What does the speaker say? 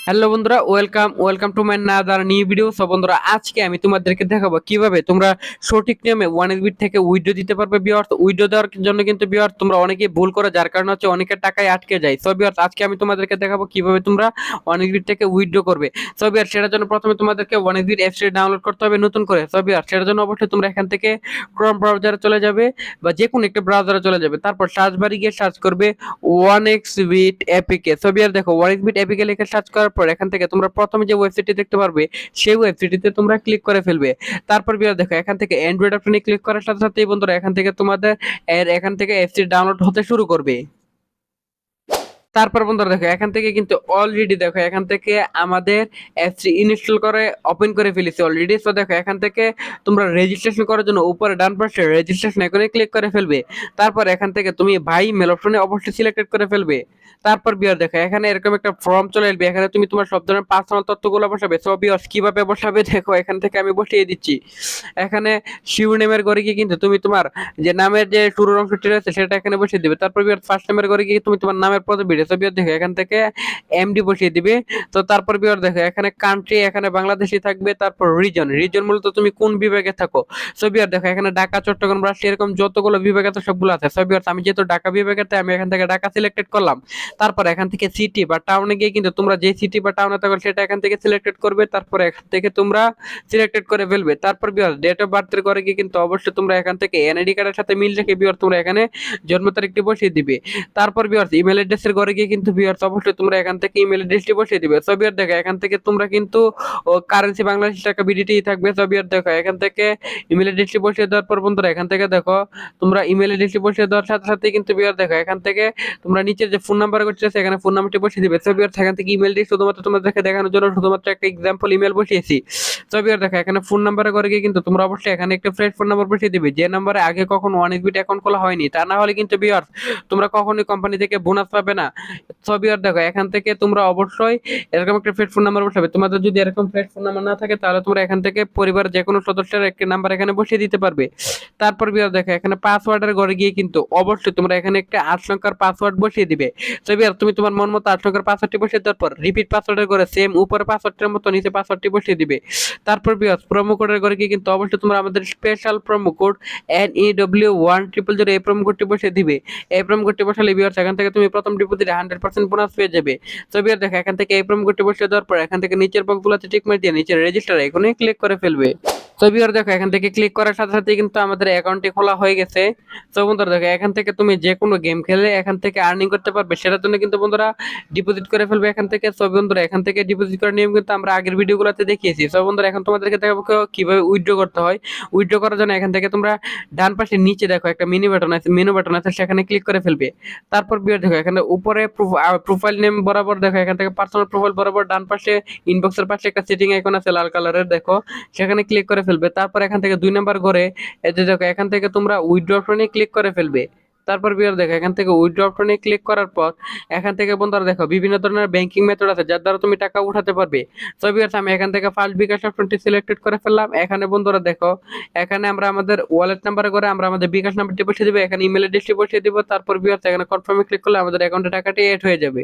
Hello বন্ধুরা, welcome to my another new video. So বন্ধুরা, আজকে আমি তোমাদেরকে দেখাবো কিভাবে তোমরা সঠিক নিয়মে ওয়ানএসবিট থেকে উইথড্র দিতে পারবে। ভিউয়ার্স, উইথড্র দেওয়ার জন্য কিন্তু ভিউয়ার্স তোমরা অনেকেই ভুল করো, যার কারণে হচ্ছে অনেকের টাকায় আটকে যায়। সো ভিউয়ার্স, আজকে আমি তোমাদেরকে দেখাবো কিভাবে তোমরা ওয়ানএসবিট থেকে উইথড্র করবে। সো ভিউয়ার্স, সেটার জন্য প্রথমে তোমাদেরকে ওয়ানএসবিট অ্যাপসটি ডাউনলোড করতে হবে নতুন করে। সো ভিউয়ার্স, সেটার জন্য অবশ্যই তোমরা এখান থেকে ক্রোম ব্রাউজারে চলে যাবে বা যে কোনো একটা ব্রাউজারে চলে যাবে। তারপর সার্চ বারে গিয়ে সার্চ করবে ওয়ানএক্সবিট এপিকে। সো ভিউয়ার্স, দেখো ওয়ানএক্সবিট এপিকে লিখে সার্চ করার পর এখান থেকে তোমরা প্রথমে যে ওয়েবসাইটটি দেখতে পারবে সেই ওয়েবসাইটটিতে তোমরা ক্লিক করে ফেলবে। তারপর ভিউয়ার দেখো এখান থেকে অ্যান্ড্রয়েড অপশনে ক্লিক করার সাথে সাথেই বন্ধুরা এখান থেকে তোমাদের এখান থেকে অ্যাপসটি ডাউনলোড হতে শুরু করবে। তারপর বন্ধুরা দেখো এখান থেকে কিন্তু অলরেডি দেখো এখান থেকে আমাদের অ্যাপসটি ইনস্টল করে ওপেন করে ফেলেছি অলরেডি। সো দেখো এখান থেকে তোমরা রেজিস্ট্রেশন করার জন্য উপরে ডান পাশে রেজিস্ট্রেশন আইকনে ক্লিক করে ফেলবে। তারপর এখান থেকে তুমি ভাই মেল অপশনে অবশ্যই সিলেক্টেড করে ফেলবে। তারপর বিয়ার দেখো এখানে এরকম একটা ফর্ম চলে আসবে, এখানে তুমি তোমার সব ধরনের পার্সোনাল তথ্যগুলো বসাবে। সো বিয়ার কিভাবে বসাবে দেখো এখান থেকে আমি বসিয়ে দিচ্ছি। এখানে শিরোনামের ঘরে গিয়ে কিন্তু তুমি তোমার যে নামের যে শুরুর অংশটি রয়েছে সেটা এখানে বসিয়ে দিবে। তারপর বিয়ার ফার্স্ট নেমের ঘরে গিয়ে তুমি তোমার নামের পদবি সো বিয়ার দেখো এখান থেকে এমডি বসিয়ে দিবে। তো তারপর বিয়ার দেখো এখানে কান্ট্রি এখানে বাংলাদেশি থাকবে। তারপর রিজন মূলত তুমি কোন বিভাগে থাকো। সো বিয়ার দেখো এখানে ঢাকা, চট্টগ্রাম, রাজশাহী এরকম যতগুলো বিভাগ আছে সবগুলো আছে। সো বিয়ার আমি যেহেতু ঢাকা বিভাগেতে আমি এখান থেকে ঢাকা সিলেক্টেড করলাম। তারপর এখান থেকে সিটি বা টাউনে গিয়ে কিন্তু তোমরা যে সিটি বা টাউনে থাকো সেটা এখান থেকে সিলেক্টেড করবে। তারপর এখান থেকে তোমরা সিলেক্টেড করে ফেলবে। তারপর বিয়ার ডেট অফ বার্থের করে গিয়ে কিন্তু অবশ্যই তোমরা এখান থেকে এনআইডি কার্ডের সাথে মিল রেখে বিয়ার তোমরা এখানে জন্ম তারিখটি বসিয়ে দিবে। তারপর বিয়ার ইমেল অ্যাড্রেসের ঘরে গিয়ে কিন্তু বিয়ার অবশ্যই তোমরা এখান থেকে ইমেল অ্যাড্রেসটি বসিয়ে দিবে। সো বিয়ার দেখো এখান থেকে তোমরা কিন্তু কারেন্সি বাংলাদেশ টাকা বিডিটি থাকবে। সো বিয়ার দেখো এখান থেকে ইমেল অ্যাড্রেসটি বসিয়ে দেওয়ার পর বন্ধুরা এখান থেকে দেখো তোমরা ইমেল অ্যাড্রেসটি বসিয়ে দেওয়ার সাথে সাথে কিন্তু বিয়ার দেখো এখান থেকে তোমরা নিচে যে ফোন নাম্বার করছে এখানে ফোন নাম্বারটি বসিয়ে দিবে। সো বিয়ার এখান থেকে ইমেলটি শুধুমাত্র তোমাদেরকে দেখানোর জন্য শুধুমাত্র একটা এক্সাম্পল ইমেল বসিয়েছি। সো বিয়ার দেখো এখানে ফোন নাম্বারে করে গিয়ে কিন্তু তোমরা অবশ্যই এখানে একটা ফ্রেশ ফোন নাম্বার বসিয়ে দিবে যে নাম্বারে আগে কখনো ওয়ানএক্সবিট অ্যাকাউন্ট খোলা হয়নি। তা না হলে কিন্তু বিয়ার তোমরা কখনোই কোম্পানি থেকে বোনাস পাবে না। সো বিয়ার দেখো এখান থেকে তোমরা অবশ্যই এরকম একটা ফ্রেশ ফোন নাম্বার বসাবে। তোমাদের যদি এরকম ফ্রেশ ফোন নাম্বার না থাকে তাহলে তোমরা এখান থেকে পরিবারের যে কোনো সদস্যের একটি নাম্বার এখানে বসিয়ে দিতে পারবে। তারপর বিয়ার দেখো এখানে পাসওয়ার্ডের ঘরে গিয়ে কিন্তু অবশ্যই তোমরা এখানে একটা 8 সংখ্যার পাসওয়ার্ড বসিয়ে দিবে। তো বিয়ার তুমি তোমার মন মতো 8 সংখ্যার পাসওয়ার্ডটি বসিয়ে দেওয়ার পর রিপিট পাসওয়ার্ডের ঘরে সেম উপরে পাসওয়ার্ডের মতো নিচে পাসওয়ার্ডটি বসিয়ে দিবে। তারপর বিয়ার প্রোমো কোডের ঘরে গিয়ে কিন্তু অবশ্যই তোমরা আমাদের স্পেশাল প্রোমো কোড NEW1000 এই প্রোমো কোডটি বসিয়ে দিবে। এই প্রোমো কোডটি বসালে বিয়ার এখান থেকে তুমি প্রথম ডিপোজিটে 100% বোনাস পেয়ে যাবে। তো বিয়ার দেখো এখান থেকে এই প্রোমো কোডটি বসিয়ে দেওয়ার পর এখান থেকে নিচের বক্সগুলোতে টিক মার দিয়ে নিচে রেজিস্টার এখনই ক্লিক করে ফেলবে। তো ভিউয়ার দেখো এখান থেকে ক্লিক করার সাথে সাথে কিন্তু আমাদের অ্যাকাউন্টটি খোলা হয়ে গেছে। তো বন্ধুরা দেখো এখান থেকে তুমি যে কোনো গেম খেলে এখান থেকে আর্নিং করতে পারবে, সেটার জন্য কিন্তু বন্ধুরা ডিপোজিট করে ফেলবে এখান থেকে। সব বন্ধুরা এখান থেকে ডিপোজিট করার নিয়ম কিন্তু আমরা আগের ভিডিওগুলোতে দেখিয়েছি। সব বন্ধুরা এখন তোমাদেরকে দেখাবো কিভাবে উইথড্র করতে হয়। উইথড্র করার জন্য এখান থেকে তোমরা ডান পাশে নিচে দেখো একটা মেনু বাটন আছে সেখানে ক্লিক করে ফেলবে। তারপর ভিউয়ার দেখো এখানে উপরে প্রোফাইল নেম বরাবর দেখো এখান থেকে পার্সোনাল প্রোফাইল বরাবর ডান পাশে ইনবক্সের পাশে একটা সেটিং আইকন আছে লাল কালারের দেখো, সেখানে ক্লিক করে ফেলবে। তারপর এখান থেকে 2 নাম্বার ঘরে এই যে দেখো এখান থেকে তোমরা উইথড্র অপশনে ক্লিক করে ফেলবে। তারপর বিয়ার দেখো এখান থেকে উইথড্র অপশনে ক্লিক করার পর এখান থেকে বন্ধুরা দেখো বিভিন্ন ধরনের ব্যাংকিং মেথড আছে যার দ্বারা তুমি টাকা উঠাতে পারবে। সো বিয়ার আমি এখান থেকে ফার্স্ট বিকাশ অপশনটি সিলেক্টেড করে ফেললাম। এখানে বন্ধুরা দেখো এখানে আমরা আমাদের ওয়ালেট নাম্বারে করে আমরা আমাদের বিকাশ নাম্বারটি বসিয়ে দিব, এখানে ইমেল অ্যাড্রেসটি বসিয়ে দিব। তারপর বিয়ার এখানে কনফার্মে ক্লিক করলে আমাদের অ্যাকাউন্টে টাকাটি এড হয়ে যাবে।